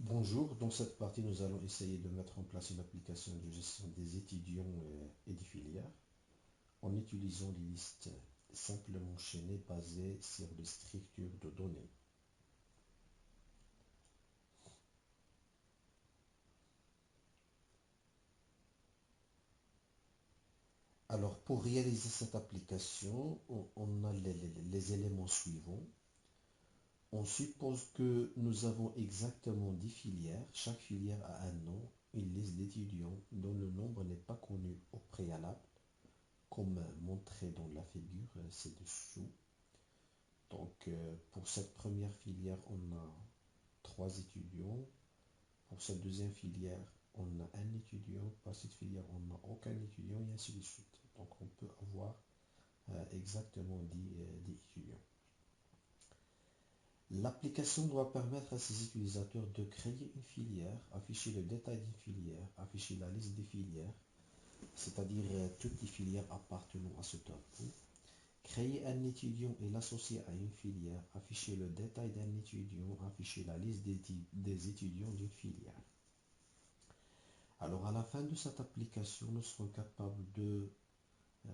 Bonjour, dans cette partie, nous allons essayer de mettre en place une application de gestion des étudiants et des filières en utilisant les listes simplement chaînées basées sur des structures de données. Alors, pour réaliser cette application, on a les éléments suivants. On suppose que nous avons exactement 10 filières. Chaque filière a un nom, une liste d'étudiants dont le nombre n'est pas connu au préalable, comme montré dans la figure ci-dessous. Donc, pour cette première filière, on a 3 étudiants. Pour cette deuxième filière, on a un étudiant. Pour cette filière, on n'a aucun étudiant, et ainsi de suite. Donc, on peut avoir exactement 10 étudiants. L'application doit permettre à ses utilisateurs de créer une filière, afficher le détail d'une filière, afficher la liste des filières, c'est-à-dire toutes les filières appartenant à ce tableau. Créer un étudiant et l'associer à une filière, afficher le détail d'un étudiant, afficher la liste des étudiants d'une filière. Alors à la fin de cette application, nous serons capables de euh,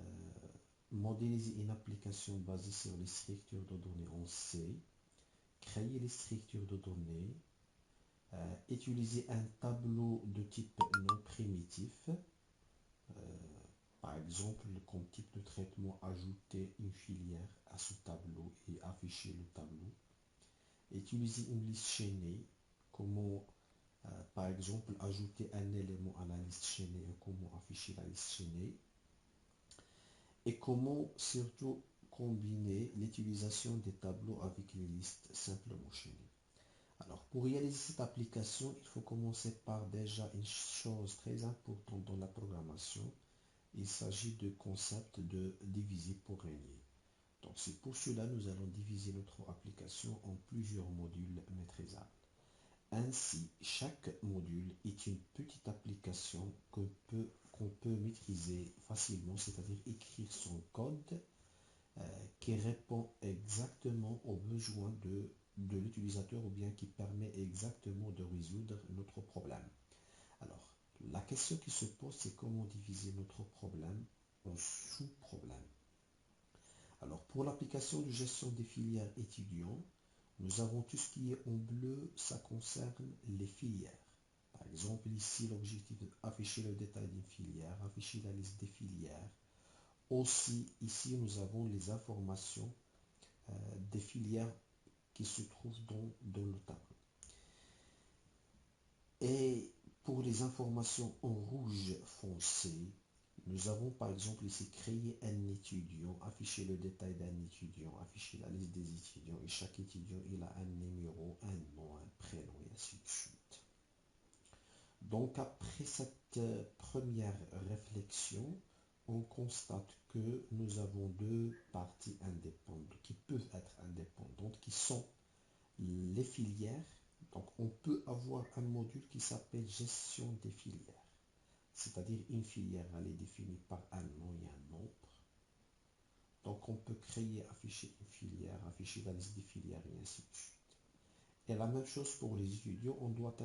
modéliser une application basée sur les structures de données en C, créer les structures de données, utiliser un tableau de type non primitif, par exemple, comme type de traitement, ajouter une filière à ce tableau et afficher le tableau. Utiliser une liste chaînée, comment par exemple ajouter un élément à la liste chaînée et comment afficher la liste chaînée. Et comment surtout combiner l'utilisation des tableaux avec les listes simplement chaînées. Alors pour réaliser cette application, il faut commencer par déjà une chose très importante dans la programmation. Il s'agit du concept de diviser pour régner. Donc c'est pour cela que nous allons diviser notre application en plusieurs modules maîtrisables. Ainsi, chaque module est une petite application qu'on peut maîtriser facilement, c'est-à-dire écrire son code qui répond exactement aux besoins de l'utilisateur ou bien qui permet exactement de résoudre notre problème. Alors, la question qui se pose, c'est comment diviser notre problème en sous-problèmes. Alors, pour l'application de gestion des filières étudiants, nous avons tout ce qui est en bleu, ça concerne les filières. Par exemple, ici, l'objectif est d'afficher le détail d'une filière, afficher la liste des filières. Aussi, ici, nous avons les informations des filières qui se trouvent dans le tableau. Et pour les informations en rouge foncé, nous avons par exemple ici créer un étudiant, afficher le détail d'un étudiant, afficher la liste des étudiants et chaque étudiant il a un numéro, un nom, un prénom et ainsi de suite. Donc après cette première réflexion, on constate que nous avons deux parties indépendantes qui peuvent être indépendantes qui sont les filières. Donc on peut avoir un module qui s'appelle gestion des filières. C'est-à-dire une filière, elle est définie par un nom et un nombre. Donc on peut créer, afficher une filière, afficher la liste des filières et ainsi de suite. Et la même chose pour les étudiants, on doit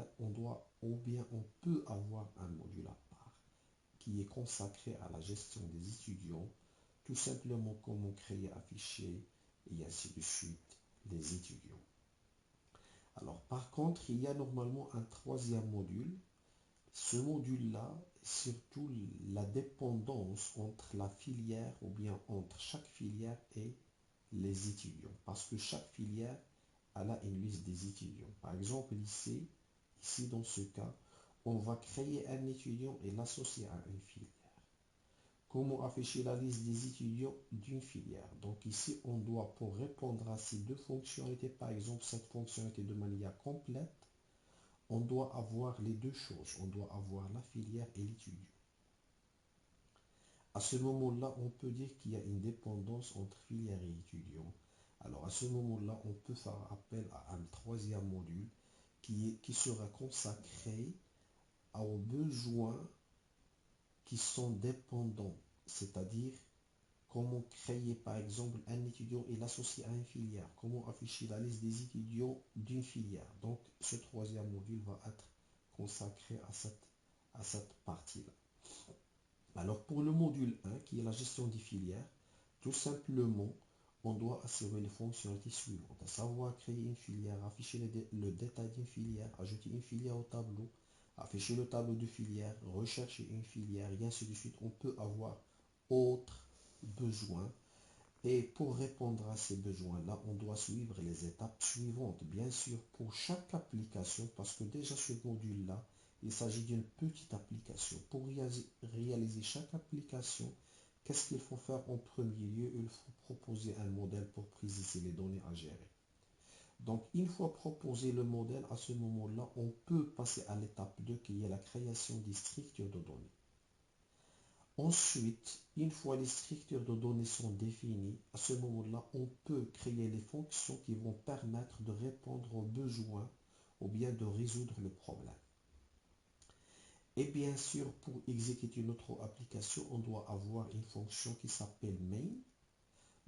ou bien on peut avoir un module à part qui est consacré à la gestion des étudiants, tout simplement comment créer, afficher et ainsi de suite les étudiants. Alors par contre, il y a normalement un troisième module. Ce module-là, surtout la dépendance entre la filière ou bien entre chaque filière et les étudiants. Parce que chaque filière, elle a une liste des étudiants. Par exemple, ici dans ce cas, on va créer un étudiant et l'associer à une filière. Comment afficher la liste des étudiants d'une filière? Donc ici, on doit, pour répondre à ces deux fonctionnalités, par exemple cette fonctionnalité de manière complète, on doit avoir les deux choses. On doit avoir la filière et l'étudiant. À ce moment-là, on peut dire qu'il y a une dépendance entre filière et étudiant. Alors à ce moment-là, on peut faire appel à un troisième module qui sera consacré aux besoins qui sont dépendants, c'est-à-dire comment créer par exemple un étudiant et l'associer à une filière, comment afficher la liste des étudiants d'une filière. Donc ce troisième module va être consacré à cette partie-là. Alors pour le module 1, qui est la gestion des filières, tout simplement, on doit assurer les fonctionnalités suivantes, à savoir créer une filière, afficher le détail d'une filière, ajouter une filière au tableau, afficher le tableau de filière, rechercher une filière, et ainsi de suite. On peut avoir autres besoins. Et pour répondre à ces besoins-là, on doit suivre les étapes suivantes. Bien sûr, pour chaque application, parce que déjà ce module-là, il s'agit d'une petite application. Pour réaliser chaque application, qu'est-ce qu'il faut faire en premier lieu? Il faut proposer un modèle pour préciser les données à gérer. Donc, une fois proposé le modèle, à ce moment-là, on peut passer à l'étape 2 qui est la création des structures de données. Ensuite, une fois les structures de données sont définies, à ce moment-là, on peut créer les fonctions qui vont permettre de répondre aux besoins ou bien de résoudre le problème. Et bien sûr, pour exécuter notre application, on doit avoir une fonction qui s'appelle main.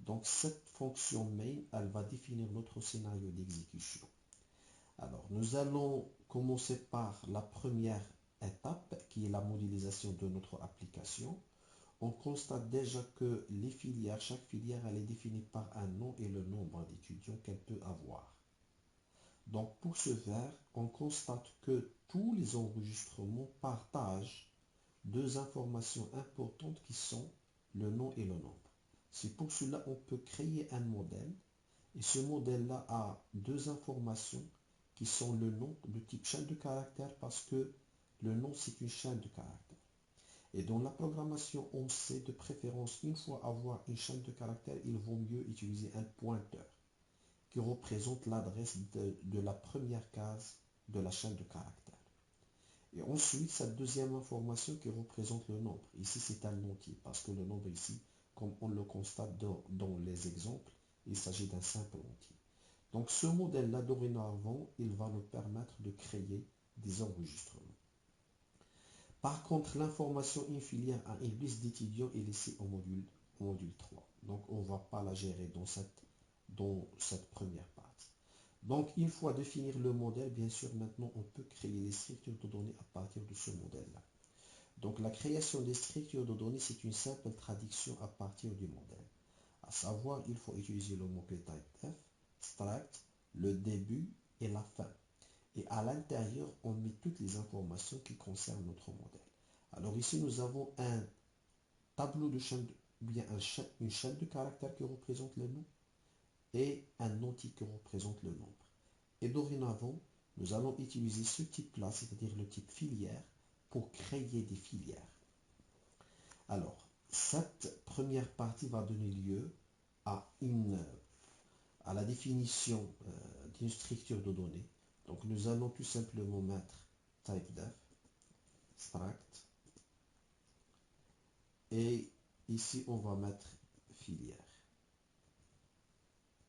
Donc, cette fonction main, elle va définir notre scénario d'exécution. Alors, nous allons commencer par la première étape, qui est la modélisation de notre application. On constate déjà que les filières, chaque filière, elle est définie par un nom et le nombre d'étudiants qu'elle peut avoir. Donc, pour ce faire, on constate que tous les enregistrements partagent deux informations importantes qui sont le nom et le nombre. C'est pour cela qu'on peut créer un modèle et ce modèle-là a deux informations qui sont le nom de type chaîne de caractères parce que le nom c'est une chaîne de caractères. Et dans la programmation, on sait de préférence, une fois avoir une chaîne de caractères, il vaut mieux utiliser un pointeur qui représente l'adresse de la première case de la chaîne de caractères. Et ensuite, cette deuxième information qui représente le nombre. Ici, c'est un entier parce que le nombre ici, comme on le constate dans les exemples, il s'agit d'un simple entier. Donc ce modèle-là, dorénavant, il va nous permettre de créer des enregistrements. Par contre, l'information une filière à une liste d'étudiants est laissée au module 3. Donc, on ne va pas la gérer dans cette première partie. Donc, une fois définir le modèle, bien sûr, maintenant, on peut créer les structures de données à partir de ce modèle-là. Donc, la création des structures de données, c'est une simple traduction à partir du modèle. À savoir, il faut utiliser le mot-clé type F, extract, le début et la fin. Et à l'intérieur, on met toutes les informations qui concernent notre modèle. Alors ici, nous avons un tableau de chaîne, bien une chaîne de caractères qui représente le nom et un entier qui représente le nombre. Et dorénavant, nous allons utiliser ce type-là, c'est-à-dire le type filière, pour créer des filières. Alors, cette première partie va donner lieu à la définition d'une structure de données. Donc nous allons tout simplement mettre type-def, extract, et ici on va mettre filière.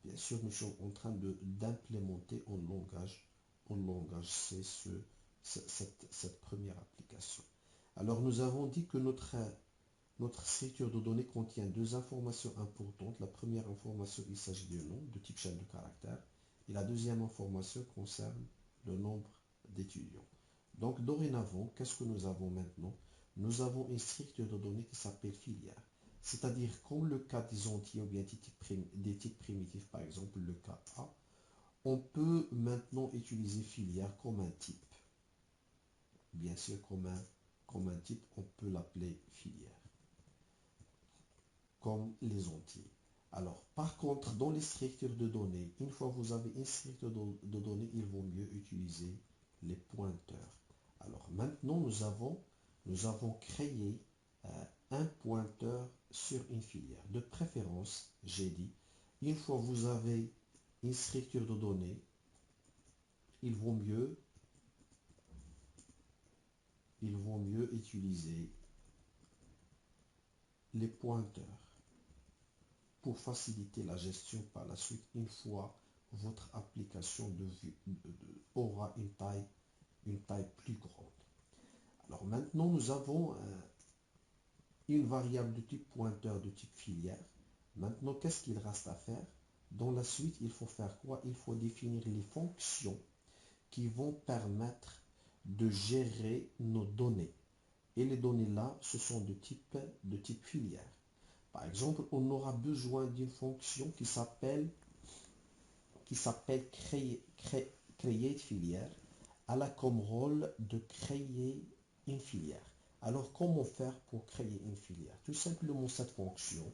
Bien sûr, nous sommes en train d'implémenter en langage C cette première application. Alors nous avons dit que notre structure de données contient deux informations importantes. La première information, il s'agit du nom de type chaîne de caractères. Et la deuxième information concerne le nombre d'étudiants. Donc, dorénavant, qu'est-ce que nous avons maintenant? Nous avons une structure de données qui s'appelle filière. C'est-à-dire, comme le cas des entiers ou bien des types primitifs, par exemple le cas A, on peut maintenant utiliser filière comme un type. Bien sûr, comme un type, on peut l'appeler filière, comme les entiers. Alors, par contre, dans les structures de données, une fois que vous avez une structure de données, il vaut mieux utiliser les pointeurs. Alors, maintenant, nous avons créé un pointeur sur une filière. De préférence, j'ai dit, une fois que vous avez une structure de données, il vaut mieux utiliser les pointeurs pour faciliter la gestion par la suite une fois votre application aura une taille plus grande. Alors maintenant, nous avons une variable de type pointeur, de type filière. Maintenant, qu'est-ce qu'il reste à faire? Dans la suite, il faut faire quoi? Il faut définir les fonctions qui vont permettre de gérer nos données. Et les données-là, ce sont de type filière. Par exemple, on aura besoin d'une fonction qui s'appelle create filière. Elle a comme rôle de créer une filière. Alors, comment faire pour créer une filière? Tout simplement, cette fonction,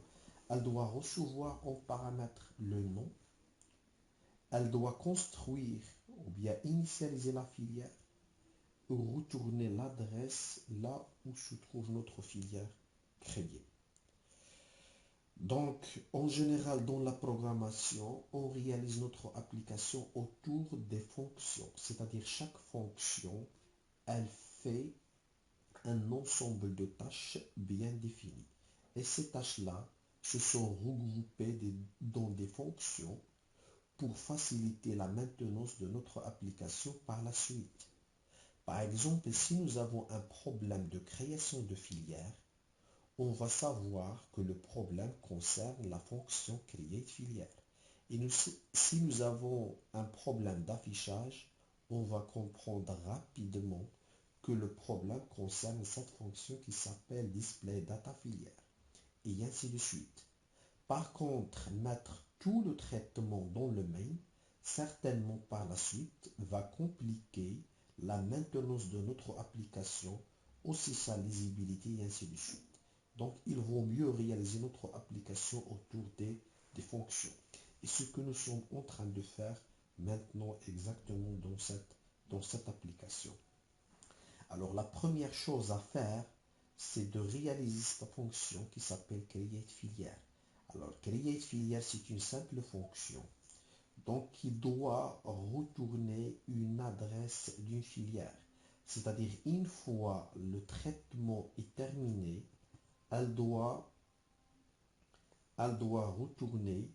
elle doit recevoir en paramètre le nom, elle doit construire ou bien initialiser la filière, ou retourner l'adresse là où se trouve notre filière créée. Donc, en général, dans la programmation, on réalise notre application autour des fonctions. C'est-à-dire, chaque fonction, elle fait un ensemble de tâches bien définies. Et ces tâches-là se sont regroupées dans des fonctions pour faciliter la maintenance de notre application par la suite. Par exemple, si nous avons un problème de création de filière, on va savoir que le problème concerne la fonction create filière. Et si nous avons un problème d'affichage, on va comprendre rapidement que le problème concerne cette fonction qui s'appelle display data filière. Et ainsi de suite. Par contre, mettre tout le traitement dans le main, certainement par la suite, va compliquer la maintenance de notre application, aussi sa lisibilité et ainsi de suite. Donc, il vaut mieux réaliser notre application autour des fonctions. Et ce que nous sommes en train de faire maintenant exactement dans cette application. Alors, la première chose à faire, c'est de réaliser cette fonction qui s'appelle create filière. Alors, create filière, c'est une simple fonction. Donc, qui doit retourner une adresse d'une filière. C'est-à-dire, une fois le traitement est terminé, elle doit retourner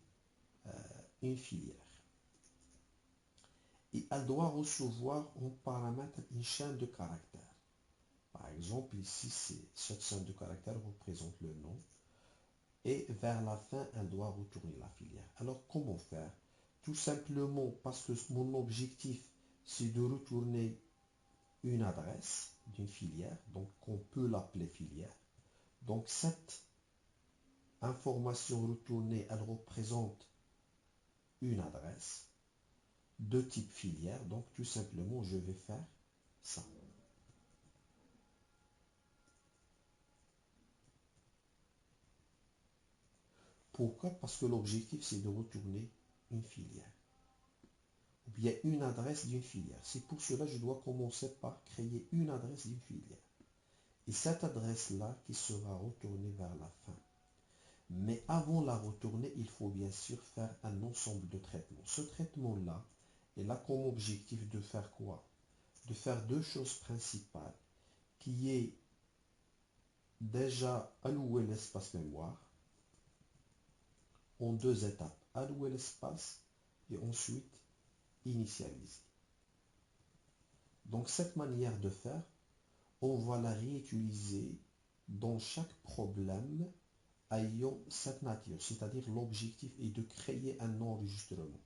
une filière. Et elle doit recevoir en paramètre une chaîne de caractères. Par exemple, ici, cette chaîne de caractères représente le nom. Et vers la fin, elle doit retourner la filière. Alors, comment faire? Tout simplement parce que mon objectif, c'est de retourner une adresse d'une filière. Donc, on peut l'appeler filière. Donc, cette information retournée, elle représente une adresse de type filière. Donc, tout simplement, je vais faire ça. Pourquoi? Parce que l'objectif, c'est de retourner une filière. Ou bien une adresse d'une filière. C'est pour cela que je dois commencer par créer une adresse d'une filière. Et cette adresse-là qui sera retournée vers la fin. Mais avant la retourner, il faut bien sûr faire un ensemble de traitements. Ce traitement-là, il a comme objectif de faire quoi? De faire deux choses principales, qui est déjà allouer l'espace mémoire en deux étapes. Allouer l'espace et ensuite initialiser. Donc cette manière de faire, on va la réutiliser dans chaque problème ayant cette nature, c'est-à-dire l'objectif est de créer un enregistrement.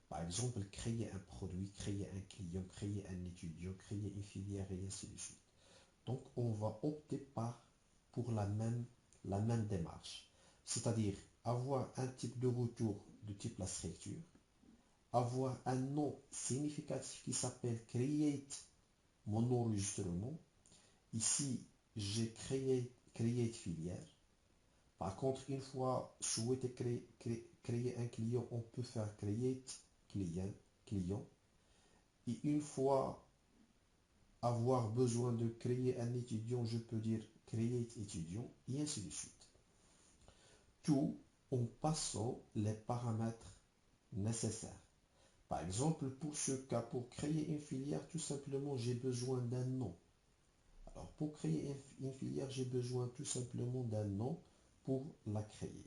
Par exemple, créer un produit, créer un client, créer un étudiant, créer une filière et ainsi de suite. Donc, on va opter pour la même démarche, c'est-à-dire avoir un type de retour de type la structure, avoir un nom significatif qui s'appelle create mon enregistrement. Ici, j'ai créé create filière. Par contre, une fois souhaité créer un client, on peut faire create client. Et une fois avoir besoin de créer un étudiant, je peux dire create étudiant et ainsi de suite. Tout en passant les paramètres nécessaires. Par exemple, pour ce cas, pour créer une filière, tout simplement, j'ai besoin d'un nom. Alors, pour créer une filière, j'ai besoin tout simplement d'un nom pour la créer.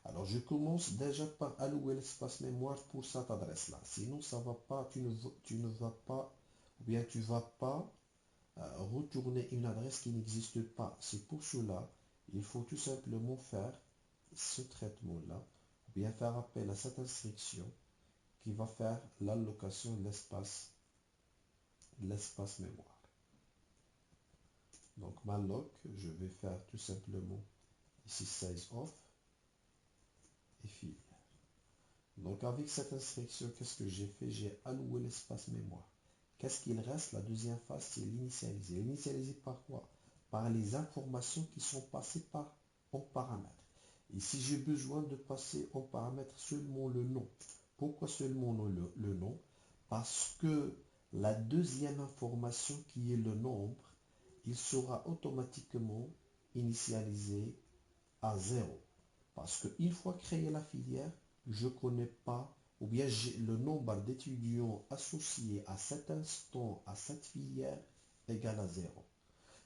Alors, je commence déjà par allouer l'espace mémoire pour cette adresse-là. Sinon, ça va pas, tu ne vas pas, ou bien tu vas pas retourner une adresse qui n'existe pas. C'est pour cela, il faut tout simplement faire ce traitement-là, ou bien faire appel à cette instruction qui va faire l'allocation de l'espace mémoire. Donc malloc, je vais faire tout simplement ici size of et filière. Donc avec cette instruction, qu'est-ce que j'ai fait? J'ai alloué l'espace mémoire. Qu'est-ce qu'il reste? La deuxième phase, c'est l'initialiser. L'initialiser par quoi? Par les informations qui sont passées en paramètre. Ici, j'ai besoin de passer en paramètre seulement le nom. Pourquoi seulement le nom? Parce que la deuxième information qui est le nombre, il sera automatiquement initialisé à 0. Parce qu'une fois créé la filière, je ne connais pas, ou bien j'ai le nombre d'étudiants associés à cet instant, à cette filière, égale à 0.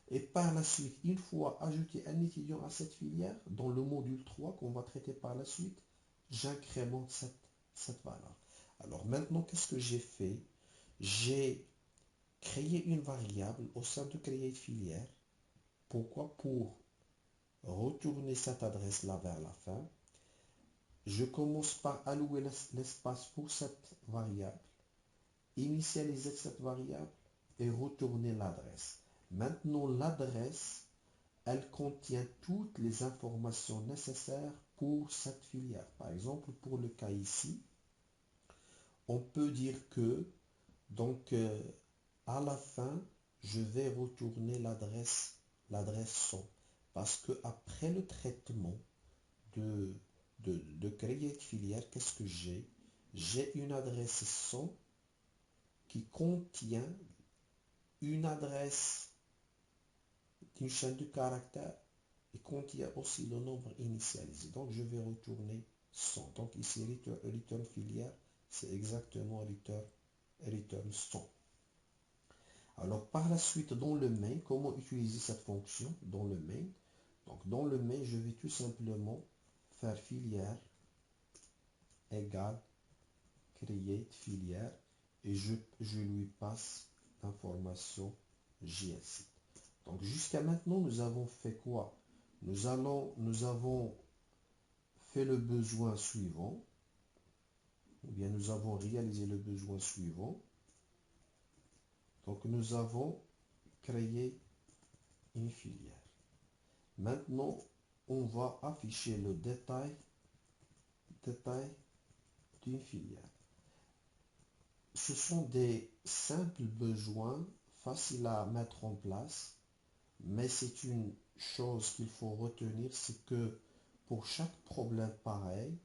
Et par la suite, une fois ajouté un étudiant à cette filière, dans le module 3 qu'on va traiter par la suite, j'incrémente cette valeur. Alors maintenant, qu'est-ce que j'ai fait? J'ai créé une variable au sein de create filière. Pourquoi? Pour retourner cette adresse-là vers la fin. Je commence par allouer l'espace pour cette variable, initialiser cette variable et retourner l'adresse. Maintenant, l'adresse, elle contient toutes les informations nécessaires pour cette filière. Par exemple, pour le cas ici, on peut dire que, donc, à la fin, je vais retourner l'adresse 100. Parce que après le traitement de create filière, qu'est-ce que j'ai? J'ai une adresse 100 qui contient une adresse d'une chaîne de caractères et contient aussi le nombre initialisé. Donc je vais retourner 100. Donc ici, return filière, c'est exactement return 100. Alors par la suite, dans le main, comment utiliser cette fonction dans le main? Donc dans le main, je vais tout simplement faire filière égale create filière et je lui passe l'information JSC. Donc jusqu'à maintenant, nous avons fait quoi? Nous avons fait le besoin suivant, ou bien nous avons réalisé le besoin suivant. Donc nous avons créé une filière. Maintenant, on va afficher le détail d'une filière. Ce sont des simples besoins faciles à mettre en place, mais c'est une chose qu'il faut retenir, c'est que pour chaque problème pareil,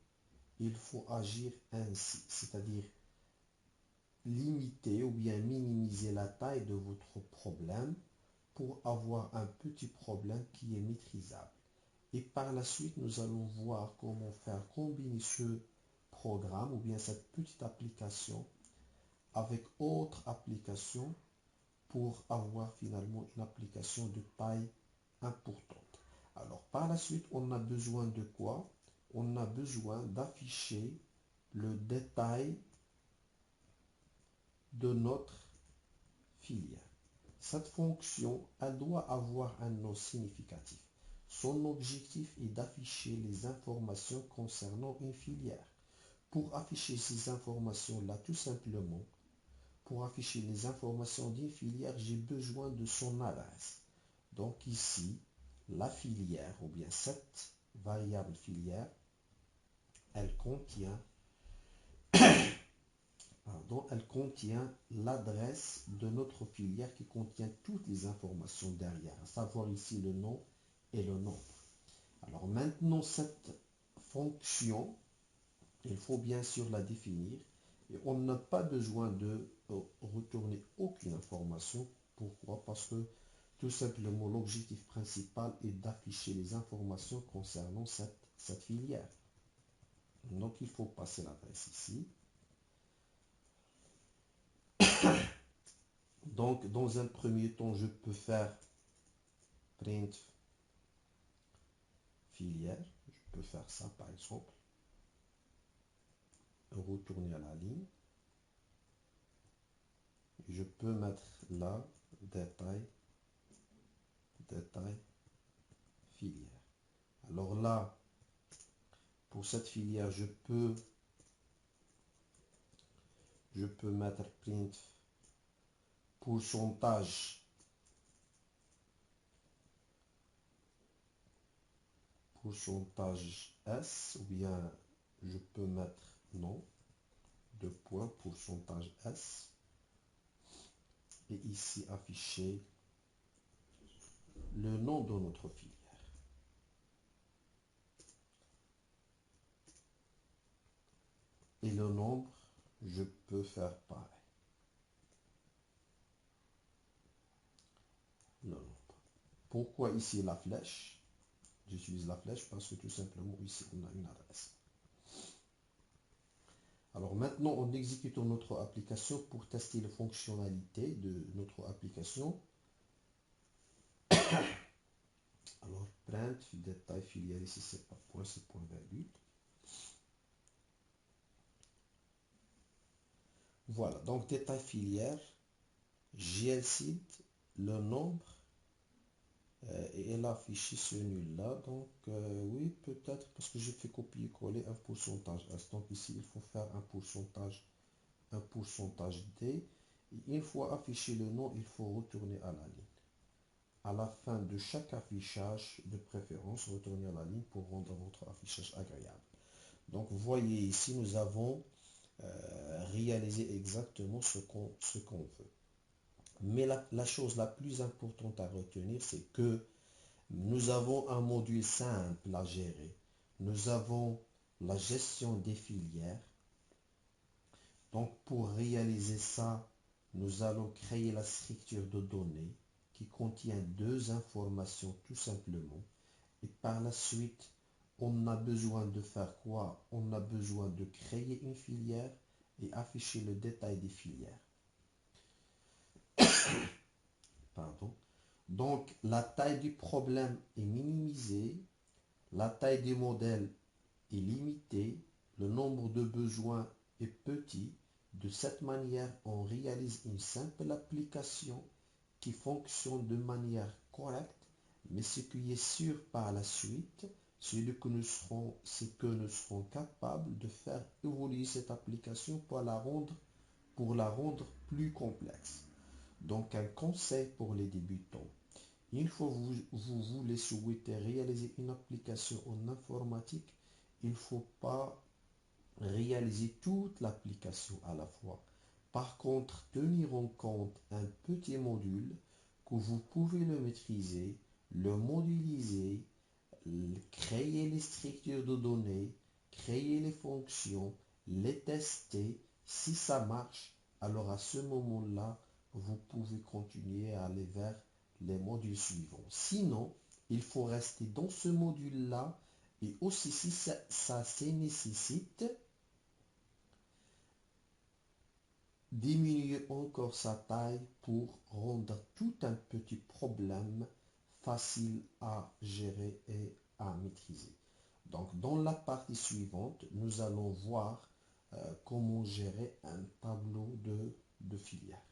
il faut agir ainsi, c'est-à-dire limiter ou bien minimiser la taille de votre problème pour avoir un petit problème qui est maîtrisable. Et par la suite, nous allons voir comment faire combiner ce programme ou bien cette petite application avec autre application pour avoir finalement une application de taille importante. Alors par la suite, on a besoin de quoi? On a besoin d'afficher le détail de notre filière. Cette fonction, elle doit avoir un nom significatif. Son objectif est d'afficher les informations concernant une filière. Pour afficher ces informations-là, tout simplement, pour afficher les informations d'une filière, j'ai besoin de son adresse. Donc ici, la filière, ou bien cette variable filière, elle contient l'adresse de notre filière qui contient toutes les informations derrière, à savoir ici le nom et le nombre. Alors maintenant, cette fonction, il faut bien sûr la définir et on n'a pas besoin de retourner aucune information. Pourquoi? Parce que tout simplement, l'objectif principal est d'afficher les informations concernant cette filière. Donc, il faut passer l'adresse ici. Donc, dans un premier temps, je peux faire print filière. Je peux faire ça, par exemple. Retourner à la ligne. Je peux mettre là, détail filière. Alors là, pour cette filière, je peux mettre print pourcentage S, ou bien je peux mettre non, deux points, pourcentage S, et ici afficher le nom de notre filière. Et le nombre, je peux faire pareil. Le nombre. Pourquoi ici la flèche? J'utilise la flèche parce que tout simplement ici on a une adresse. Alors maintenant, en exécutant notre application pour tester les fonctionnalités de notre application. Alors print, détail filière, ici c'est pas point, c'est point virgule. Voilà, donc détail filière, GLSeed, le nombre, et elle a affiché ce nul-là. Donc oui, peut-être parce que j'ai fait copier-coller un pourcentage S. Donc ici, il faut faire un pourcentage D. Et une fois affiché le nom, il faut retourner à la ligne. À la fin de chaque affichage, de préférence, retourner à la ligne pour rendre votre affichage agréable. Donc vous voyez ici, nous avons réalisé exactement ce qu'on veut. Mais la chose la plus importante à retenir, c'est que nous avons un module simple à gérer. Nous avons la gestion des filières. Donc pour réaliser ça, nous allons créer la structure de données qui contient deux informations tout simplement. Et par la suite, on a besoin de faire quoi? On a besoin de créer une filière et afficher le détail des filières. Pardon. Donc, la taille du problème est minimisée, la taille du modèle est limitée, le nombre de besoins est petit. De cette manière, on réalise une simple application qui fonctionne de manière correcte, mais ce qui est sûr par la suite, c'est que nous serons capables de faire évoluer cette application pour la rendre plus complexe. Donc, un conseil pour les débutants. Une fois que vous voulez souhaiter réaliser une application en informatique, il ne faut pas réaliser toute l'application à la fois. Par contre, tenir en compte un petit module que vous pouvez le maîtriser, le modéliser, créer les structures de données, créer les fonctions, les tester. Si ça marche, alors à ce moment-là, vous pouvez continuer à aller vers les modules suivants. Sinon, il faut rester dans ce module-là et aussi si ça nécessite, diminuer encore sa taille pour rendre tout un petit problème facile à gérer et à maîtriser. Donc dans la partie suivante, nous allons voir comment gérer un tableau de filière.